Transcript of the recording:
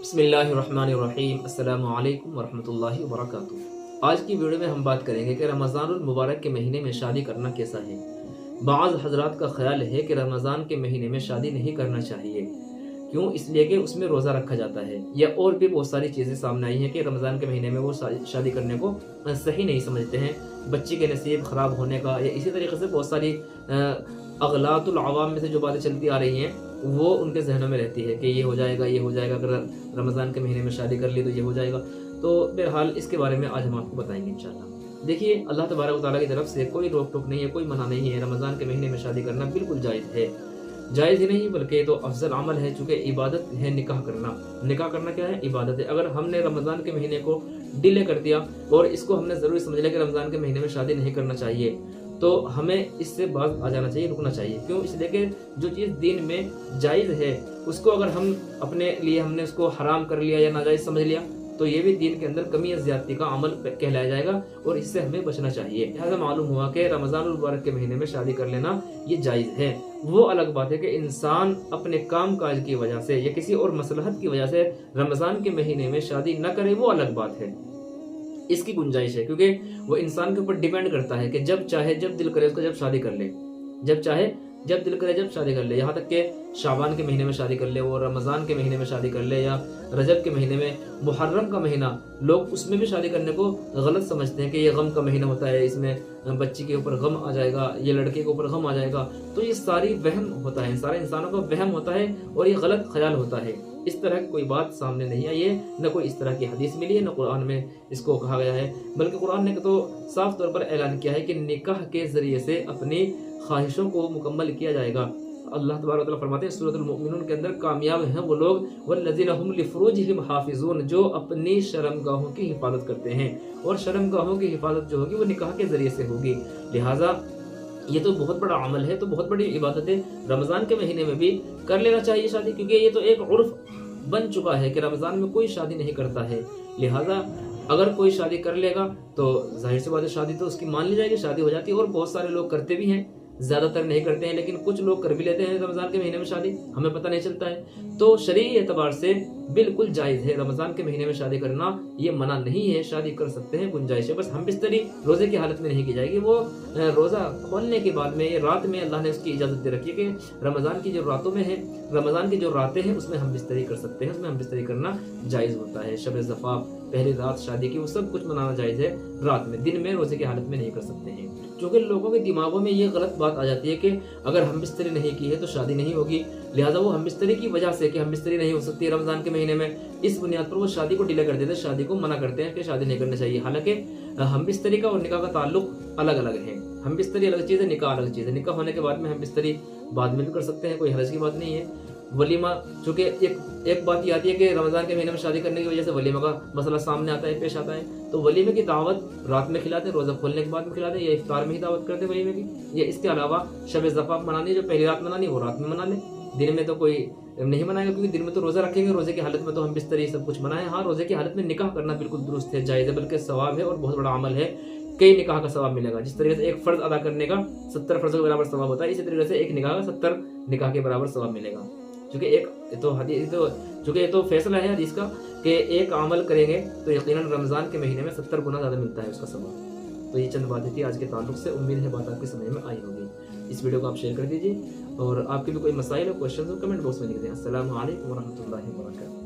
بسم اللہ الرحمن الرحیم، السلام علیکم ورحمۃ اللہ وبرکاتہ۔ آج کی ویڈیو میں ہم بات کریں گے کہ رمضان المبارک کے مہینے میں شادی کرنا کیسا ہے۔ بعض حضرات کا خیال ہے کہ رمضان کے مہینے میں شادی نہیں کرنا چاہیے، کیوں؟ اس لیے کہ اس میں روزہ رکھا جاتا ہے، یا اور بھی بہت ساری چیزیں سامنے آئی ہیں کہ رمضان کے مہینے میں وہ شادی کرنے کو صحیح نہیں سمجھتے ہیں، بچی کے نصیب خراب ہونے کا، یا اسی طریقے سے بہت ساری اغلاط العوام میں سے جو باتیں چلتی آ رہی ہیں وہ ان کے ذہنوں میں رہتی ہے کہ یہ ہو جائے گا، یہ ہو جائے گا، اگر رمضان کے مہینے میں شادی کر لی تو یہ ہو جائے گا۔ تو بہرحال اس کے بارے میں آج ہم آپ کو بتائیں گے انشاءاللہ۔ دیکھیے، اللہ تبارک و تعالیٰ کی طرف سے کوئی روک ٹوک نہیں ہے، کوئی منع نہیں ہے، رمضان کے مہینے میں شادی کرنا بالکل جائز ہے۔ جائز ہی نہیں بلکہ یہ تو افضل عمل ہے، چونکہ عبادت ہے نکاح کرنا۔ نکاح کرنا کیا ہے؟ عبادت ہے۔ اگر ہم نے رمضان کے مہینے کو ڈیلے کر دیا اور اس کو ہم نے ضروری سمجھ لیا کہ رمضان کے مہینے میں شادی نہیں کرنا چاہیے، تو ہمیں اس سے باز آ جانا چاہیے، رکنا چاہیے۔ کیوں؟ اس لیے کہ جو چیز دین میں جائز ہے اس کو اگر ہم اپنے لیے ہم نے اس کو حرام کر لیا یا ناجائز سمجھ لیا تو یہ بھی دین کے اندر کمی یا زیادتی کا عمل کہلایا جائے گا، اور اس سے ہمیں بچنا چاہیے۔ لہٰذا معلوم ہوا کہ رمضان المبارک کے مہینے میں شادی کر لینا یہ جائز ہے۔ وہ الگ بات ہے کہ انسان اپنے کام کاج کی وجہ سے یا کسی اور مصلحت کی وجہ سے رمضان کے مہینے میں شادی نہ کرے، وہ الگ بات ہے، اس کی گنجائش ہے، کیونکہ وہ انسان کے اوپر ڈیپینڈ کرتا ہے کہ جب چاہے جب دل کرے اس کو جب شادی کر لے، جب چاہے جب دل کرے جب شادی کر لے۔ یہاں تک کہ شعبان کے مہینے میں شادی کر لے، وہ رمضان کے مہینے میں شادی کر لے، یا رجب کے مہینے میں، محرم کا مہینہ، لوگ اس میں بھی شادی کرنے کو غلط سمجھتے ہیں کہ یہ غم کا مہینہ ہوتا ہے، اس میں بچی کے اوپر غم آ جائے گا، یہ لڑکے کے اوپر غم آ جائے گا۔ تو یہ ساری وہم ہوتا ہے، سارے انسانوں کا وہم ہوتا ہے اور یہ غلط خیال ہوتا ہے۔ اس طرح کی کوئی بات سامنے نہیں آئی ہے، نہ کوئی اس طرح کی حدیث ملی ہے، نہ قرآن میں اس کو کہا گیا ہے، بلکہ قرآن نے تو صاف طور پر اعلان کیا ہے کہ نکاح کے ذریعے سے اپنی خواہشوں کو مکمل کیا جائے گا۔ اللہ تبارک و تعالیٰ فرماتے ہیں سورۃ المؤمنون کے اندر، کامیاب ہیں وہ لوگ والذین هم لفروجهم حافظون، جو اپنی شرمگاہوں کی حفاظت کرتے ہیں، اور شرمگاہوں کی حفاظت جو ہوگی وہ نکاح کے ذریعے سے ہوگی۔ لہٰذا یہ تو بہت بڑا عمل ہے، تو بہت بڑی عبادت ہے، رمضان کے مہینے میں بھی کر لینا چاہیے شادی، کیونکہ یہ تو ایک عرف بن چکا ہے کہ رمضان میں کوئی شادی نہیں کرتا ہے۔ لہٰذا اگر کوئی شادی کر لے گا تو ظاہر سی بات ہے شادی تو اس کی مان لی جائے گی، شادی ہو جاتی ہے، اور بہت سارے لوگ کرتے بھی ہیں، زیادہ تر نہیں کرتے ہیں، لیکن کچھ لوگ کر بھی لیتے ہیں رمضان کے مہینے میں شادی، ہمیں پتہ نہیں چلتا ہے۔ تو شرعی اعتبار سے بالکل جائز ہے، رمضان کے مہینے میں شادی کرنا یہ منع نہیں ہے، شادی کر سکتے ہیں، گنجائش ہے۔ بس ہم بستری روزے کی حالت میں نہیں کی جائے گی، وہ روزہ کھولنے کے بعد میں، رات میں اللہ نے اس کی اجازت دے رکھی ہے کہ رمضان کی جو راتوں میں ہے، رمضان کی جو راتیں ہیں اس میں ہم بستری کر سکتے ہیں، اس میں ہم بستری کرنا جائز ہوتا ہے۔ شب زفاف، پہلی رات شادی کی، وہ سب کچھ منانا جائز ہے رات میں، دن میں روزے کی حالت میں نہیں کر سکتے ہیں۔ کیونکہ لوگوں کے دماغوں میں یہ غلط بات آ جاتی ہے کہ اگر ہم بستری نہیں کی ہے تو شادی نہیں ہوگی، لہٰذا وہ ہم بستری کی وجہ سے کہ ہم بستری نہیں ہو سکتی رمضان کے مہینے میں، اس بنیاد پر وہ شادی کو ڈیلے کر دیتے ہیں، شادی کو منع کرتے ہیں کہ شادی نہیں کرنی چاہیے۔ حالانکہ ہم بستری کا اور نکاح کا تعلق الگ الگ ہے، ہم بستری الگ چیز ہے، نکاح الگ چیز ہے۔ نکاح ہونے کے بعد میں ہم بستری بعد میں بھی کر سکتے ہیں، کوئی حرج کی بات نہیں ہے۔ ولیمہ، چونکہ ایک بات یہ آتی ہے کہ رمضان کے مہینے میں شادی کرنے کی وجہ سے ولیمہ کا مسئلہ سامنے آتا ہے، پیش آتا ہے، تو ولیمے کی دعوت رات میں کھلاتے ہیں، روزہ کھولنے کے بعد میں کھلاتے ہیں، یا افطار میں ہی دعوت کرتے ہیں ولیمے کی، یا اس کے علاوہ شب زفاف منانی، جو پہلی رات منانی وہ رات میں منا لیں، دن میں تو کوئی نہیں منائے گا، کیونکہ دن میں تو روزہ رکھیں گے، روزے کی حالت میں تو ہم بستری سب کچھ منائیں۔ ہاں، روزے کی حالت میں نکاح کرنا بالکل درست ہے، جائز ہے، بلکہ ثواب ہے اور بہت بڑا عمل ہے، کئی نکاح کا ثواب ملے گا۔ جس طریقے سے ایک فرض ادا کرنے کا 70 فرض کے برابر ثواب ہوتا ہے، اسی طریقے سے ایک نکاح کا 70 نکاح کے برابر ثواب ملے گا، چونکہ یہ تو فیصلہ ہے حدیث کا کہ ایک عمل کریں گے تو یقیناً رمضان کے مہینے میں 70 گنا زیادہ ملتا ہے اس کا ثواب۔ تو یہ چند باتیں تھی آج کے تعلق سے، امید ہے بات آپ کی سمجھ میں آئی ہوگی۔ اس ویڈیو کو آپ شیئر کر دیجیے، اور آپ کے بھی کوئی مسائل ہو، کوشچن ہو، کمنٹ باکس میں لکھ دیں۔ السلام علیکم ورحمۃ اللہ وبرکاتہ۔